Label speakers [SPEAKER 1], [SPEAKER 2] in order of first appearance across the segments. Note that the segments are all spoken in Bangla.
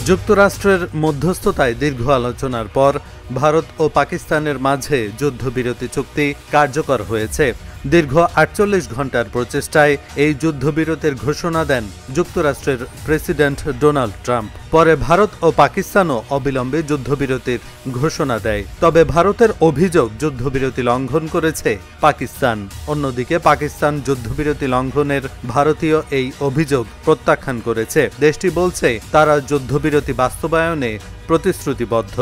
[SPEAKER 1] যুক্তরাষ্ট্রের মধ্যস্থতায় দীর্ঘ আলোচনার পর ভারত ও পাকিস্তানের মাঝে যুদ্ধবিরতি চুক্তি কার্যকর হয়েছে। দীর্ঘ ৪৮ ঘণ্টার প্রচেষ্টায় এই যুদ্ধবিরতির ঘোষণা দেন যুক্তরাষ্ট্রের প্রেসিডেন্ট ডোনাল্ড ট্রাম্প। পরে ভারত ও পাকিস্তানও অবিলম্বে যুদ্ধবিরতির ঘোষণা দেয়। তবে ভারতের অভিযোগ যুদ্ধবিরতি লঙ্ঘন করেছে পাকিস্তান। অন্যদিকে পাকিস্তান যুদ্ধবিরতি লঙ্ঘনের ভারতীয় এই অভিযোগ প্রত্যাখ্যান করেছে। দেশটি বলছে তারা যুদ্ধবিরতি বাস্তবায়নে প্রতিশ্রুতিবদ্ধ।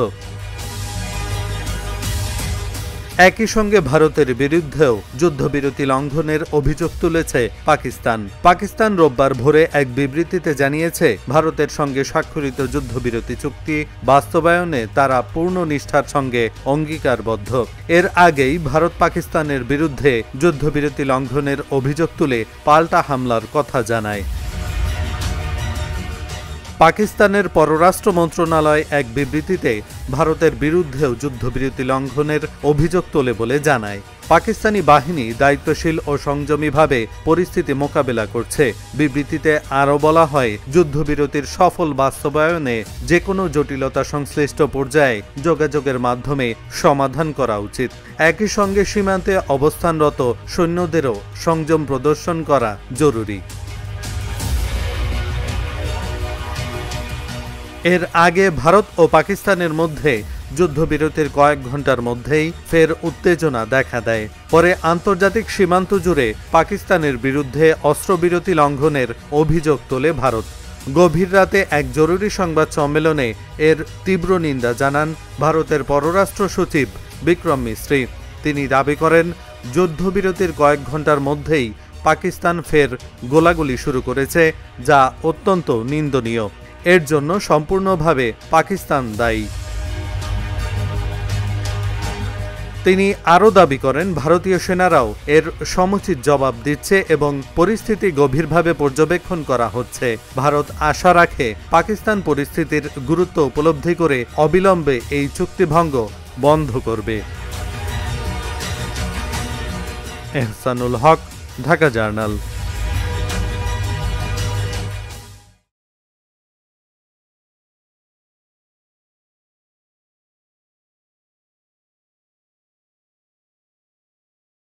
[SPEAKER 1] একই সঙ্গে ভারতের বিরুদ্ধেও যুদ্ধবিরতি লঙ্ঘনের অভিযোগ তুলেছে পাকিস্তান। পাকিস্তান রোববার ভোরে এক বিবৃতিতে জানিয়েছে, ভারতের সঙ্গে স্বাক্ষরিত যুদ্ধবিরতি চুক্তি বাস্তবায়নে তারা পূর্ণ নিষ্ঠার সঙ্গে অঙ্গীকারবদ্ধ। এর আগেই ভারত পাকিস্তানের বিরুদ্ধে যুদ্ধবিরতি লঙ্ঘনের অভিযোগ তুলে পাল্টা হামলার কথা জানায়। পাকিস্তানের পররাষ্ট্র মন্ত্রণালয় এক বিবৃতিতে ভারতের বিরুদ্ধেও যুদ্ধবিরতি লঙ্ঘনের অভিযোগ তোলে বলে জানায়। পাকিস্তানি বাহিনী দায়িত্বশীল ও সংযমীভাবে পরিস্থিতি মোকাবেলা করছে। বিবৃতিতে আরও বলা হয়, যুদ্ধবিরতির সফল বাস্তবায়নে যে কোনো জটিলতা সংশ্লিষ্ট পর্যায়ে যোগাযোগের মাধ্যমে সমাধান করা উচিত। একই সঙ্গে সীমান্তে অবস্থানরত সৈন্যদেরও সংযম প্রদর্শন করা জরুরি। এর আগে ভারত ও পাকিস্তানের মধ্যে যুদ্ধবিরতির কয়েক ঘণ্টার মধ্যেই ফের উত্তেজনা দেখা দেয়। পরে আন্তর্জাতিক সীমান্ত জুড়ে পাকিস্তানের বিরুদ্ধে অস্ত্রবিরতি লঙ্ঘনের অভিযোগ তোলে ভারত। গভীর রাতে এক জরুরি সংবাদ সম্মেলনে এর তীব্র নিন্দা জানান ভারতের পররাষ্ট্র সচিব বিক্রম মিশ্রি। তিনি দাবি করেন, যুদ্ধবিরতির কয়েক ঘণ্টার মধ্যেই পাকিস্তান ফের গোলাগুলি শুরু করেছে, যা অত্যন্ত নিন্দনীয়। এর জন্য সম্পূর্ণভাবে পাকিস্তান দায়ী। তিনি আরও দাবি করেন, ভারতীয় সেনারাও এর সমুচিত জবাব দিচ্ছে এবং পরিস্থিতি গভীরভাবে পর্যবেক্ষণ করা হচ্ছে। ভারত আশা রাখে পাকিস্তান পরিস্থিতির গুরুত্ব উপলব্ধি করে অবিলম্বে এই চুক্তিভঙ্গ বন্ধ করবে। এহসানুল হক, ঢাকা জার্নাল।